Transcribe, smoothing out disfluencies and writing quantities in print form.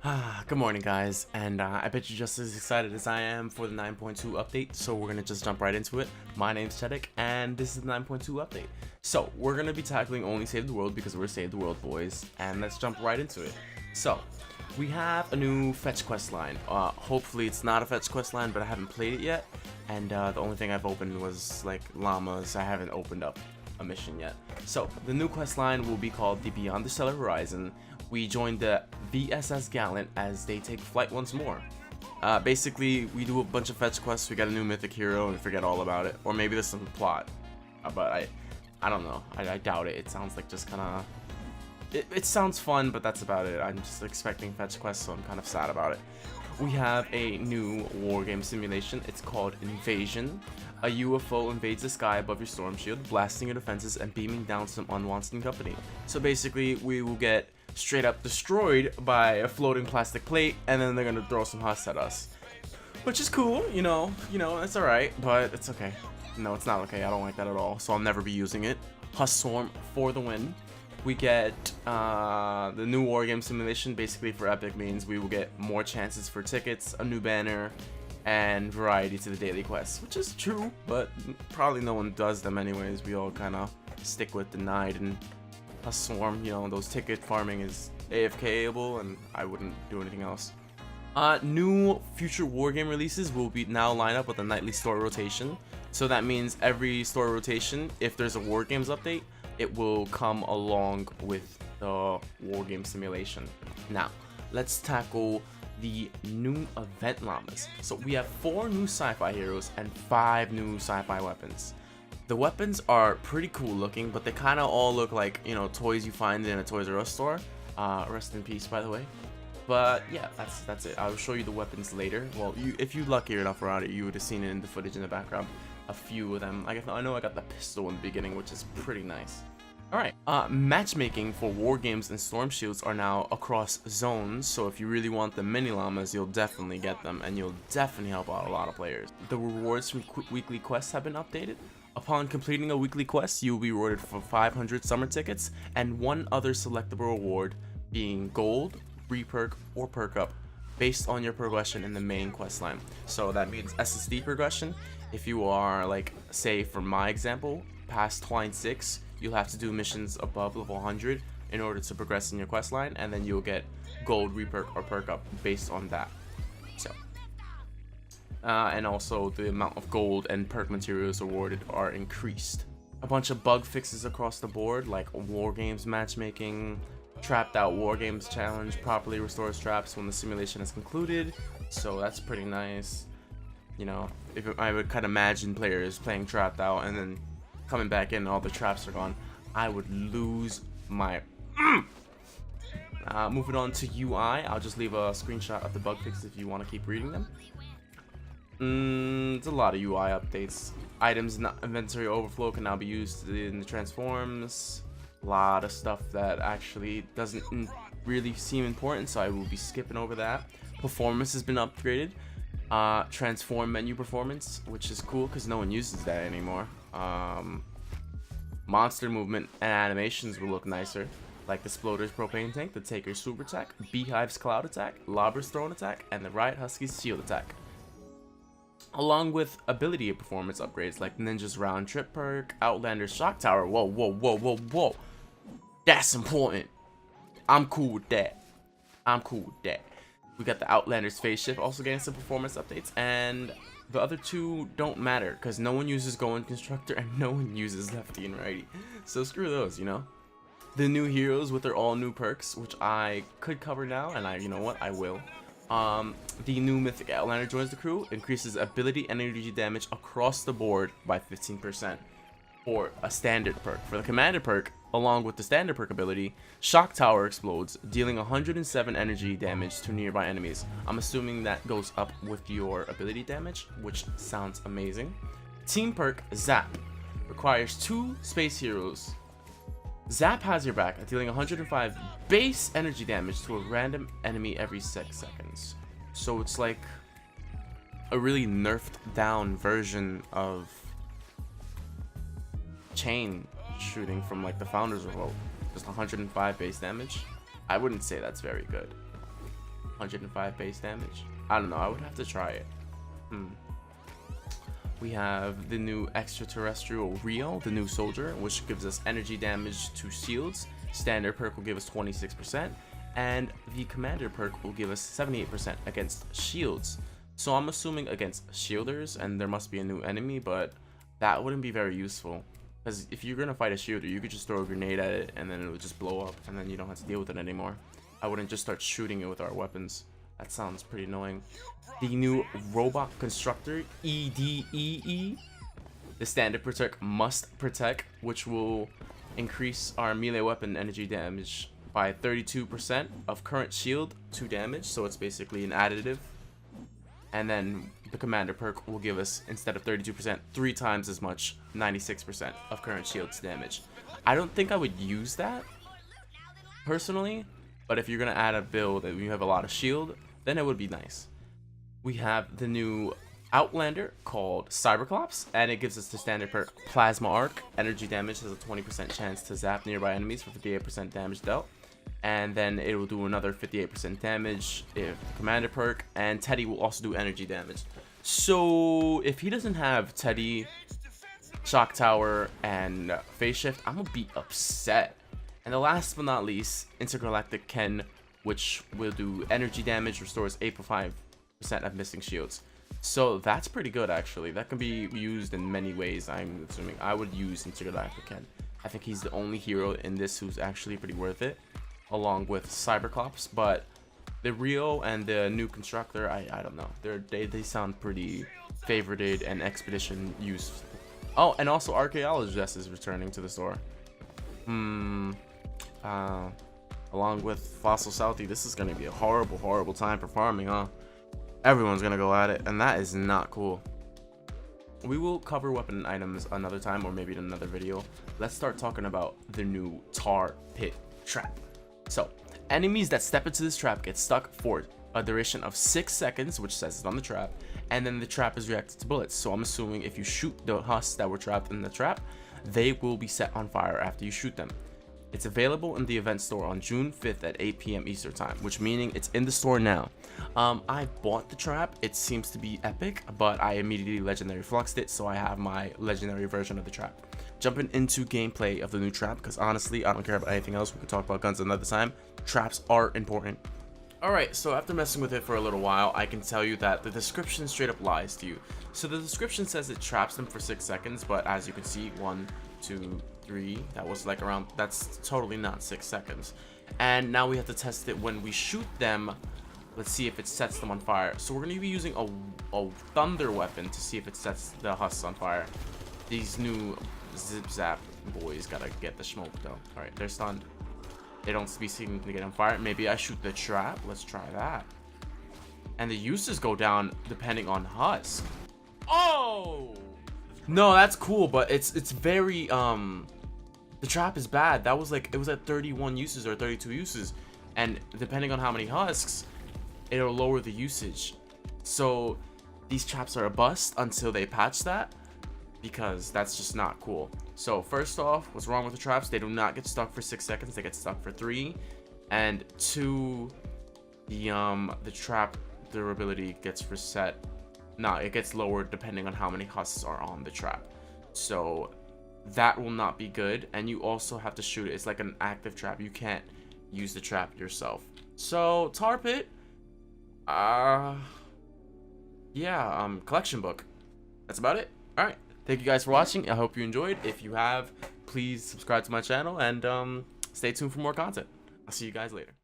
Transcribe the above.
Good morning, guys, and I bet you're just as excited as I am for the 9.2 update, so we're gonna just jump right into it. My name's Chedek, and this is the 9.2 update. So, we're gonna be tackling only Save the World because we're Save the World boys, and let's jump right into it. So, we have a new fetch quest line. Hopefully it's not a fetch quest line, but I haven't played it yet, and the only thing I've opened was, like, llamas. I haven't opened up a mission yet. So, the new quest line will be called the Beyond the Stellar Horizon. We joined the VSS Gallant as they take flight once more. Basically, we do a bunch of fetch quests, we got a new mythic hero, and forget all about it. Or maybe there's some plot, but I don't know. I doubt it. It sounds like just kind of... It sounds fun, but that's about it. I'm just expecting fetch quests, so I'm kind of sad about it. We have a new Wargames Simulation. It's called Invasion. A UFO invades the sky above your storm shield, blasting your defenses and beaming down some unwanted company. So basically, we will get straight up destroyed by a floating plastic plate, and then they're gonna throw some husks at us, which is cool. You know, it's all right, but it's okay. No, it's not okay. I don't like that at all, so I'll never be using it. Husk Swarm for the win. We get the new Wargame Simulation. Basically, for Epic means we will get more chances for tickets, a new banner, and variety to the daily quests, which is true, but probably no one does them anyways. We all kind of stick with denied and a swarm. You know, those ticket farming is AFK-able, and I wouldn't do anything else. New future wargame releases will be now line up with a nightly story rotation. So that means every story rotation, if there's a wargames update, it will come along with the wargame simulation. Now, let's tackle the new event llamas. So we have 4 new sci-fi heroes and 5 new sci-fi weapons. The weapons are pretty cool looking, but they kind of all look like, you know, toys you find in a Toys R Us store. Rest in peace, by the way. But yeah, that's it. I'll show you the weapons later. Well, if you luckier enough around it, you would have seen it in the footage in the background. A few of them. I know I got the pistol in the beginning, which is pretty nice. Alright, matchmaking for war games and storm shields are now across zones, so if you really want the mini llamas, you'll definitely get them, and you'll definitely help out a lot of players. The rewards from weekly quests have been updated. Upon completing a weekly quest, you will be rewarded for 500 summer tickets and one other selectable reward, being gold, reperk, or perk up, based on your progression in the main quest line. So that means SSD progression. If you are, like, say for my example, past Twine 6, you'll have to do missions above level 100 in order to progress in your quest line, and then you'll get gold, reperk, or perk up based on that. So, and also the amount of gold and perk materials awarded are increased. A bunch of bug fixes across the board, like Wargames matchmaking, Trapped Out Wargames challenge properly restores traps when the simulation is concluded, so that's pretty nice. You know, if I would kind of imagine players playing Trapped Out and then coming back in and all the traps are gone, I would lose my moving on to UI, I'll just leave a screenshot of the bug fixes if you want to keep reading them. It's a lot of UI updates. Items in inventory overflow can now be used in the transforms. A lot of stuff that actually doesn't really seem important, so I will be skipping over that. Performance has been upgraded. Transform menu performance, which is cool because no one uses that anymore. Monster movement and animations will look nicer, like the Sploder's propane tank, the Taker's super attack, Beehive's cloud attack, Lobber's throne attack, and the Riot Husky's shield attack. Along with ability performance upgrades like Ninja's round trip perk, Outlander's shock tower. Whoa, whoa, whoa, whoa, whoa. That's important. I'm cool with that. I'm cool with that. We got the Outlander's phase shift also getting some performance updates, and the other two don't matter because no one uses Going Constructor and no one uses Lefty and Righty. So screw those, you know. The new heroes with their all new perks, which I could cover now, and you know what, I will. The new Mythic Outlander joins the crew, increases ability and energy damage across the board by 15%. For a standard perk. For the commander perk, along with the standard perk ability, Shock Tower explodes, dealing 107 energy damage to nearby enemies. I'm assuming that goes up with your ability damage, which sounds amazing. Team perk Zap requires 2 space heroes. Zap has your back, dealing 105 base energy damage to a random enemy every 6 seconds. So it's like a really nerfed down version of chain shooting from like the Founders Revolt. Just 105 base damage. I wouldn't say that's very good. 105 base damage. I don't know, I would have to try it. We have the new extraterrestrial Rio, the new soldier, which gives us energy damage to shields. Standard perk will give us 26%, and the commander perk will give us 78% against shields. So I'm assuming against shielders, and there must be a new enemy, but that wouldn't be very useful. Because if you're gonna fight a shielder, you could just throw a grenade at it, and then it would just blow up, and then you don't have to deal with it anymore. I wouldn't just start shooting it with our weapons. That sounds pretty annoying. The new robot constructor, EDEE. The standard protect must protect, which will increase our melee weapon energy damage by 32% of current shield to damage. So it's basically an additive. And then the commander perk will give us, instead of 32%, 3 times as much, 96% of current shield's damage. I don't think I would use that personally, but if you're gonna add a build and you have a lot of shield, then it would be nice. We have the new Outlander called Cyberclops, and it gives us the standard perk Plasma Arc. Energy damage has a 20% chance to zap nearby enemies for 58% damage dealt. And then it will do another 58% damage if the commander perk, and Teddy will also do energy damage. So if he doesn't have Teddy, Shock Tower, and Phase Shift, I'm gonna be upset. And the last but not least, Intergalactic Ken, which will do energy damage, restores 8.5% of missing shields. So that's pretty good, actually. That can be used in many ways. I'm assuming I would use Intergalactic Ken. I think he's the only hero in this who's actually pretty worth it, along with Cyberclops. But the Rio and the new constructor, I don't know. They sound pretty favorited and expedition used. Oh, and also Archaeologist is returning to the store. Along with Fossil Southie, this is gonna be a horrible time for farming, huh? Everyone's gonna go at it, and that is not cool. We will cover weapon items another time, or maybe in another video. Let's start talking about the new Tar Pit Trap. So, enemies that step into this trap get stuck for a duration of 6 seconds, which says it on the trap, and then the trap is reacted to bullets. So I'm assuming if you shoot the husks that were trapped in the trap, they will be set on fire after you shoot them. It's available in the event store on June 5th at 8 p.m. Eastern time, which meaning it's in the store now. I bought the trap. It seems to be epic, but I immediately legendary fluxed it, so I have my legendary version of the trap. Jumping into gameplay of the new trap, because honestly, I don't care about anything else. We can talk about guns another time. Traps are important. Alright, so after messing with it for a little while, I can tell you that the description straight up lies to you. So the description says it traps them for 6 seconds, but as you can see, 1, 2, 3, that was like around, that's totally not 6 seconds. And now we have to test it when we shoot them. Let's see if it sets them on fire. So we're going to be using a thunder weapon to see if it sets the husks on fire. These new zip zap boys gotta get the smoke though. Alright, they're stunned. They don't be seeming to get on fire. Maybe I shoot the trap. Let's try that. And the uses go down depending on husk. Oh! No, that's cool, but it's very the trap is bad. That was like, it was at 31 uses or 32 uses, and depending on how many husks, it'll lower the usage. So these traps are a bust until they patch that, because that's just not cool. So first off, what's wrong with the traps? They do not get stuck for 6 seconds. They get stuck for 3, and 2, the trap durability gets reset. No, it gets lowered depending on how many husks are on the trap. So that will not be good, and you also have to shoot it. It's like an active trap. You can't use the trap yourself. So Tar Pit, yeah, collection book. That's about it. All right, thank you guys for watching. I hope you enjoyed. If you have, please subscribe to my channel, and stay tuned for more content. I'll see you guys later.